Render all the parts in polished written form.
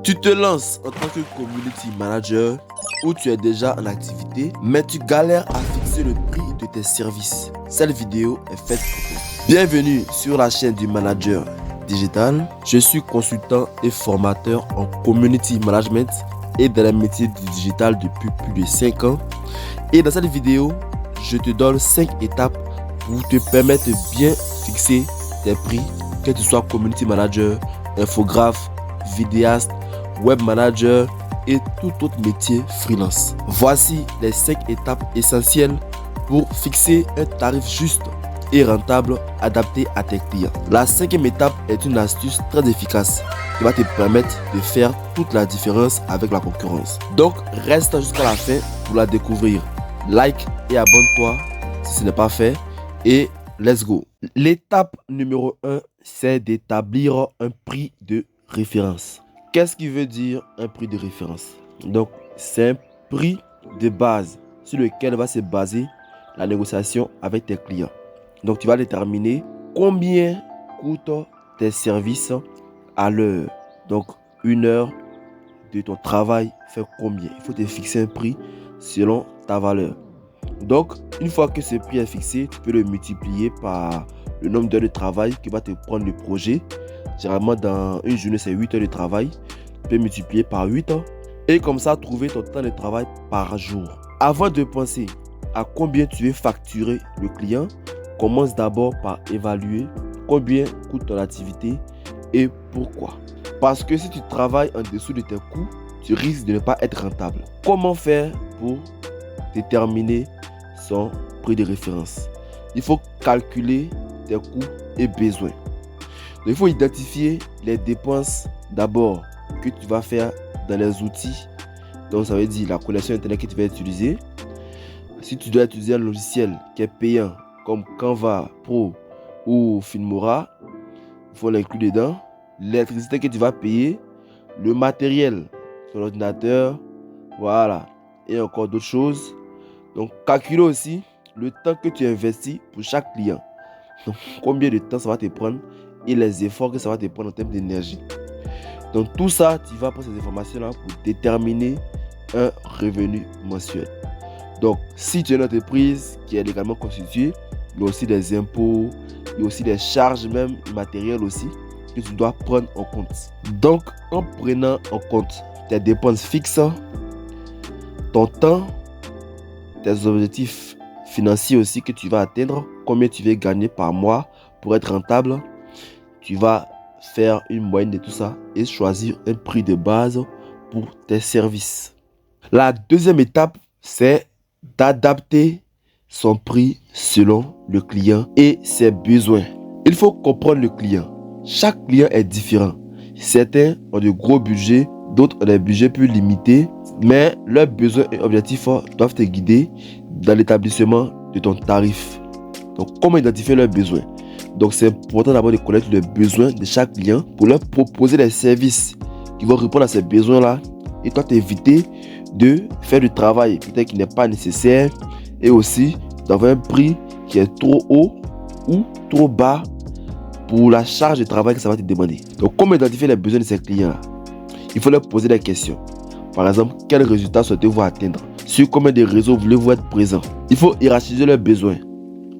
Tu te lances en tant que community manager ou tu es déjà en activité, mais tu galères à fixer le prix de tes services. Cette vidéo est faite pour toi. Bienvenue sur la chaîne du manager digital. Je suis consultant et formateur en community management et dans les métiers du digital depuis plus de 5 ans. Et dans cette vidéo, je te donne 5 étapes pour te permettre de bien fixer tes prix, que tu sois community manager, infographe, vidéaste, web manager et tout autre métier freelance. Voici les 5 étapes essentielles pour fixer un tarif juste et rentable adapté à tes clients. La 5e étape est une astuce très efficace qui va te permettre de faire toute la différence avec la concurrence. Donc reste jusqu'à la fin pour la découvrir. Like et abonne-toi si ce n'est pas fait et let's go. L'étape numéro 1, c'est d'établir un prix de référence. Qu'est-ce qui veut dire un prix de référence? Donc, c'est un prix de base sur lequel va se baser la négociation avec tes clients. Donc, tu vas déterminer combien coûtent tes services à l'heure. Donc, une heure de ton travail fait combien? Il faut te fixer un prix selon ta valeur. Donc, une fois que ce prix est fixé, tu peux le multiplier par le nombre d'heures de travail que va te prendre le projet. Généralement, dans une journée, c'est 8 heures de travail. Tu peux multiplier par 8 heures et comme ça, trouver ton temps de travail par jour. Avant de penser à combien tu veux facturer le client, commence d'abord par évaluer combien coûte ton activité et pourquoi. Parce que si tu travailles en dessous de tes coûts, tu risques de ne pas être rentable. Comment faire pour déterminer son prix de référence? Il faut calculer tes coûts et besoins. Donc, il faut identifier les dépenses d'abord que tu vas faire dans les outils. Donc ça veut dire la connexion internet que tu vas utiliser. Si tu dois utiliser un logiciel qui est payant comme Canva Pro ou Filmora, il faut l'inclure dedans. L'électricité que tu vas payer, le matériel, ton ordinateur, voilà, et encore d'autres choses. Donc calculer aussi le temps que tu investis pour chaque client. Donc combien de temps ça va te prendre et les efforts que ça va te prendre en termes d'énergie. Donc tout ça, tu vas prendre ces informations-là pour déterminer un revenu mensuel. Donc si tu es une entreprise qui est légalement constituée, il y a aussi des impôts, il y a aussi des charges même immatérielles aussi que tu dois prendre en compte. Donc en prenant en compte tes dépenses fixes, ton temps, tes objectifs financiers aussi que tu vas atteindre, combien tu veux gagner par mois pour être rentable, tu vas faire une moyenne de tout ça et choisir un prix de base pour tes services. La deuxième étape, c'est d'adapter son prix selon le client et ses besoins. Il faut comprendre le client. Chaque client est différent. Certains ont de gros budgets, d'autres ont des budgets plus limités, mais leurs besoins et objectifs doivent te guider dans l'établissement de ton tarif. Donc, comment identifier leurs besoins? Donc, c'est important d'abord de connaître les besoins de chaque client pour leur proposer des services qui vont répondre à ces besoins-là et toi t'éviter de faire du travail peut-être qui n'est pas nécessaire et aussi d'avoir un prix qui est trop haut ou trop bas pour la charge de travail que ça va te demander. Donc, comment identifier les besoins de ces clients-là? Il faut leur poser des questions. Par exemple, quels résultats souhaitez-vous atteindre? Sur combien de réseaux voulez-vous être présent? Il faut hiérarchiser leurs besoins.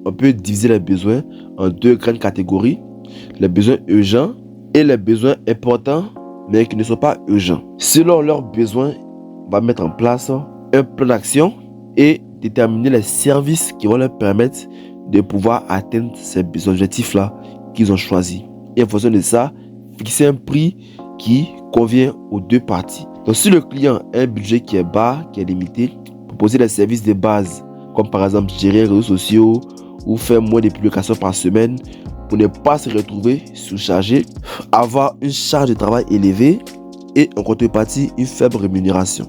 On peut diviser les besoins en 2 grandes catégories. Les besoins urgents et les besoins importants, mais qui ne sont pas urgents. Selon leurs besoins, on va mettre en place un plan d'action et déterminer les services qui vont leur permettre de pouvoir atteindre ces objectifs-là qu'ils ont choisis. Et en fonction de ça, fixer un prix qui convient aux 2 parties. Donc si le client a un budget qui est bas, qui est limité, proposer des services de base, comme par exemple gérer les réseaux sociaux ou faire moins de publications par semaine pour ne pas se retrouver surchargé, avoir une charge de travail élevée et en contrepartie une faible rémunération.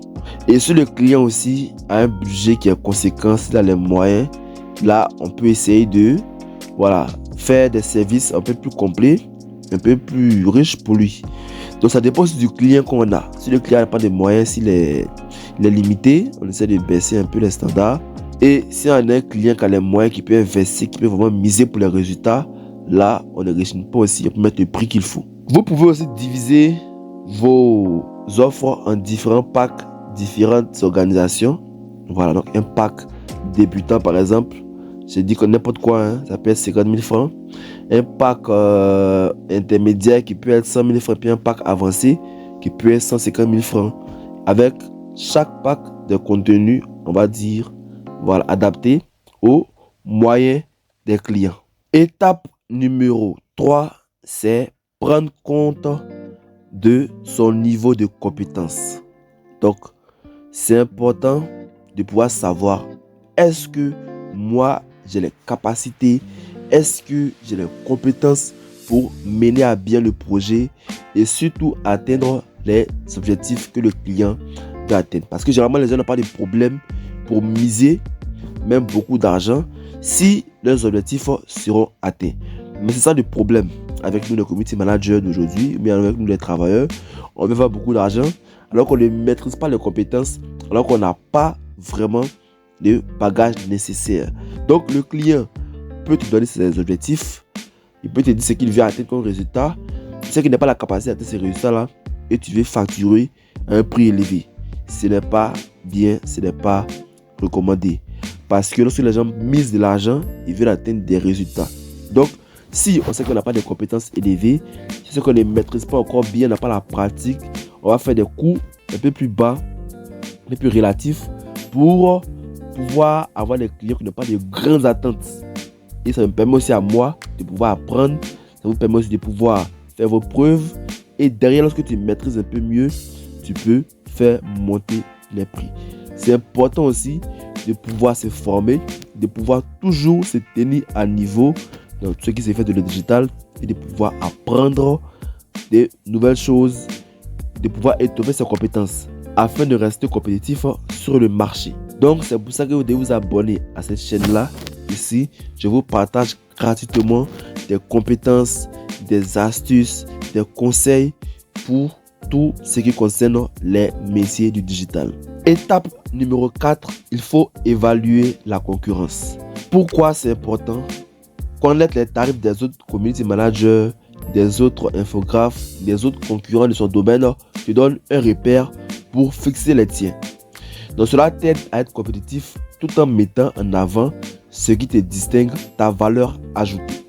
Et si le client aussi a un budget qui est conséquent, s'il a les moyens, là on peut essayer de faire des services un peu plus complets, un peu plus riches pour lui. Donc ça dépend aussi du client qu'on a. Si le client n'a pas de moyens, s'il est limité, on essaie de baisser un peu les standards. Et si on a un client qui a les moyens, qui peut investir, qui peut vraiment miser pour les résultats, là, on ne réussit pas aussi. On peut mettre le prix qu'il faut. Vous pouvez aussi diviser vos offres en différents packs, différentes organisations. Voilà, donc un pack débutant par exemple, je dis que n'importe quoi, hein, ça peut être 50 000 francs. Un pack intermédiaire qui peut être 100 000 francs, puis un pack avancé qui peut être 150 000 francs. Avec chaque pack de contenu, on va dire, voilà, adapté aux moyens des clients. Étape numéro 3, c'est prendre compte de son niveau de compétence. Donc, c'est important de pouvoir savoir, est-ce que moi, j'ai les capacités, est-ce que j'ai les compétences pour mener à bien le projet et surtout atteindre les objectifs que le client doit atteindre. Parce que généralement, les gens n'ont pas de problème pour miser même beaucoup d'argent si leurs objectifs seront atteints. Mais c'est ça le problème avec nous, les community managers d'aujourd'hui, mais avec nous, les travailleurs. On veut faire beaucoup d'argent alors qu'on ne maîtrise pas les compétences, alors qu'on n'a pas vraiment le bagage nécessaire. Donc, le client peut te donner ses objectifs, il peut te dire ce qu'il veut atteindre comme résultat. Tu sais qu'il n'a pas la capacité d'atteindre ces résultats-là et tu veux facturer à un prix élevé. Ce n'est pas bien, ce n'est pas recommandé. Parce que lorsque les gens misent de l'argent, ils veulent atteindre des résultats. Donc, si on sait qu'on n'a pas de compétences élevées, si on ne maîtrise pas encore bien, on n'a pas la pratique, on va faire des coûts un peu plus bas, un peu plus relatifs pour pouvoir avoir des clients qui n'ont pas de grandes attentes. Et ça me permet aussi à moi de pouvoir apprendre, ça vous permet aussi de pouvoir faire vos preuves. Et derrière, lorsque tu maîtrises un peu mieux, tu peux faire monter les prix. C'est important aussi de pouvoir se former, de pouvoir toujours se tenir à niveau dans tout ce qui s'est fait de le digital et de pouvoir apprendre des nouvelles choses, de pouvoir étoffer ses compétences afin de rester compétitif sur le marché. Donc, c'est pour ça que vous devez vous abonner à cette chaîne-là. Ici, je vous partage gratuitement des compétences, des astuces, des conseils pour tout ce qui concerne les métiers du digital. Étape numéro 4, il faut évaluer la concurrence. Pourquoi c'est important? Connaître les tarifs des autres community managers, des autres infographes, des autres concurrents de son domaine te donne un repère pour fixer les tiens. Donc cela t'aide à être compétitif tout en mettant en avant ce qui te distingue, ta valeur ajoutée.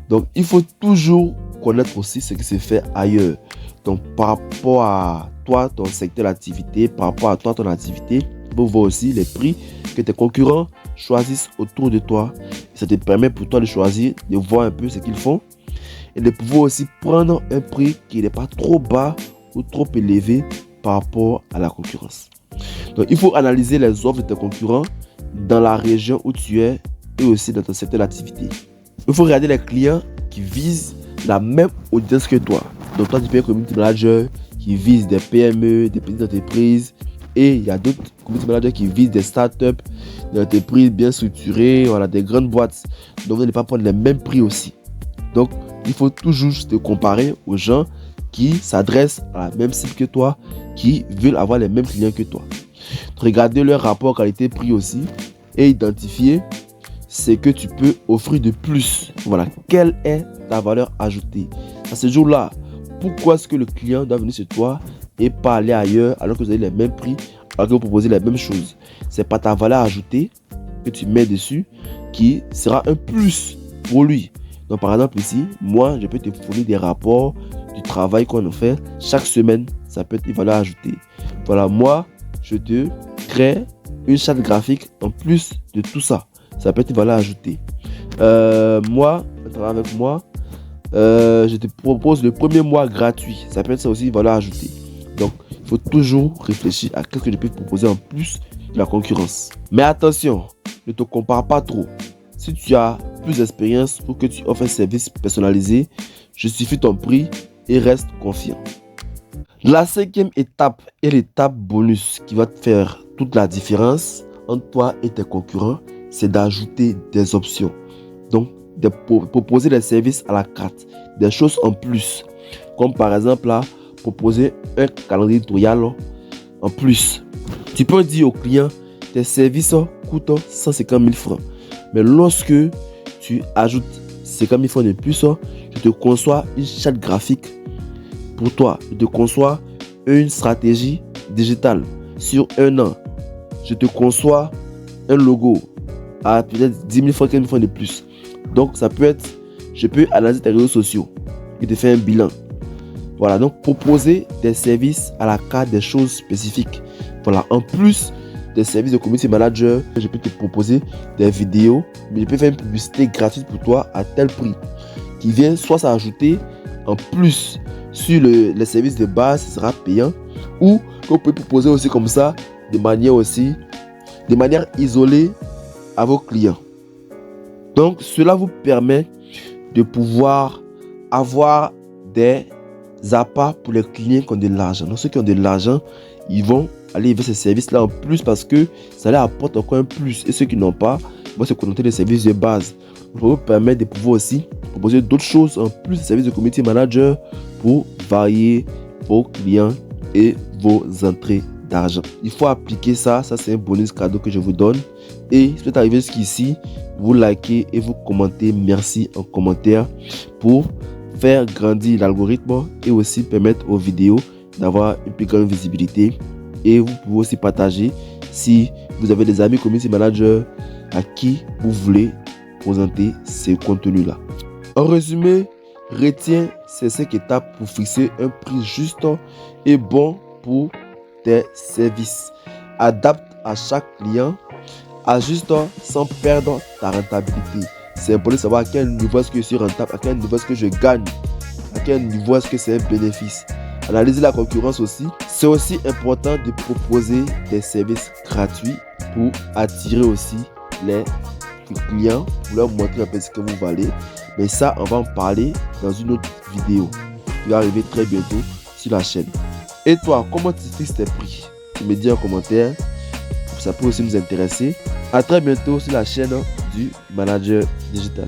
Donc il faut toujours connaître aussi ce qui se fait ailleurs. Donc par rapport à toi, ton secteur d'activité, par rapport à toi, ton activité, pour voir aussi les prix que tes concurrents choisissent autour de toi. Et ça te permet pour toi de choisir, de voir un peu ce qu'ils font et de pouvoir aussi prendre un prix qui n'est pas trop bas ou trop élevé par rapport à la concurrence. Donc il faut analyser les offres de tes concurrents dans la région où tu es et aussi dans ton secteur d'activité. Il faut regarder les clients qui visent la même audience que toi. Donc toi tu peux être community manager qui vise des PME, des petites entreprises, et il y a d'autres community managers qui visent des startups, des entreprises bien structurées, voilà, des grandes boîtes. Donc vous n'allez pas prendre les mêmes prix aussi. Donc il faut toujours te comparer aux gens qui s'adressent à la même cible que toi, qui veulent avoir les mêmes clients que toi. Regardez leur rapport qualité-prix aussi et identifier ce que tu peux offrir de plus. Voilà, quelle est ta valeur ajoutée à ce jour-là? Pourquoi est-ce que le client doit venir chez toi et pas aller ailleurs alors que vous avez les mêmes prix, alors que vous proposez les mêmes choses? C'est pas ta valeur ajoutée que tu mets dessus qui sera un plus pour lui. Donc par exemple ici, moi je peux te fournir des rapports du travail qu'on a fait chaque semaine. Ça peut être une valeur ajoutée. Voilà, moi je te crée une charte graphique en plus de tout ça. Ça peut être une valeur ajoutée. Moi, avec moi, je te propose le premier mois gratuit. Ça peut être ça aussi une valeur ajoutée. Donc, il faut toujours réfléchir à ce que je peux te proposer en plus de la concurrence. Mais attention, ne te compare pas trop. Si tu as plus d'expérience ou que tu offres un service personnalisé, justifie ton prix et reste confiant. La 5e étape est l'étape bonus qui va te faire toute la différence entre toi et tes concurrents, c'est d'ajouter des options. Donc, de proposer des services à la carte, des choses en plus. Comme par exemple, là, proposer un calendrier éditorial en plus. Tu peux dire au client, tes services coûtent 150 000 francs. Mais lorsque tu ajoutes 50 000 francs de plus, je te conçois une charte graphique pour toi. Je te conçois une stratégie digitale sur un an. Je te conçois un logo à peut-être 10 000 francs, 15 000 francs de plus. Donc, ça peut être, je peux analyser tes réseaux sociaux et te faire un bilan. Voilà, donc proposer des services à la carte, des choses spécifiques. Voilà, en plus des services de community manager, je peux te proposer des vidéos, mais je peux faire une publicité gratuite pour toi à tel prix qui vient soit s'ajouter en plus sur les services de base, ce sera payant, ou qu'on peut proposer aussi comme ça de manière isolée à vos clients. Donc cela vous permet de pouvoir avoir des appâts pour les clients qui ont de l'argent. Donc ceux qui ont de l'argent, ils vont aller vers ces services-là en plus parce que ça leur apporte encore un plus. Et ceux qui n'ont pas vont se contenter des services de base. Ça vous permet de pouvoir aussi proposer d'autres choses en plus des services de community manager pour varier vos clients et vos entrées d'argent. Il faut appliquer ça. Ça, c'est un bonus cadeau que je vous donne. Et si vous êtes arrivé jusqu'ici, vous likez et vous commentez. Merci en commentaire pour faire grandir l'algorithme et aussi permettre aux vidéos d'avoir une plus grande visibilité. Et vous pouvez aussi partager si vous avez des amis community managers à qui vous voulez présenter ces contenus-là. En résumé, retiens ces 5 étapes pour fixer un prix juste et bon pour tes services. Adapte à chaque client. Ajuste sans perdre ta rentabilité. C'est important de savoir à quel niveau est-ce que je suis rentable, à quel niveau est-ce que je gagne, à quel niveau est-ce que c'est un bénéfice. Analyser la concurrence aussi. C'est aussi important de proposer des services gratuits pour attirer aussi les clients, pour leur montrer un peu ce que vous valez. Mais ça, on va en parler dans une autre vidéo qui va arriver très bientôt sur la chaîne. Et toi, comment tu fixes tes prix? Tu me dis en commentaire. Ça peut aussi nous intéresser. À très bientôt sur la chaîne du Manager Digital.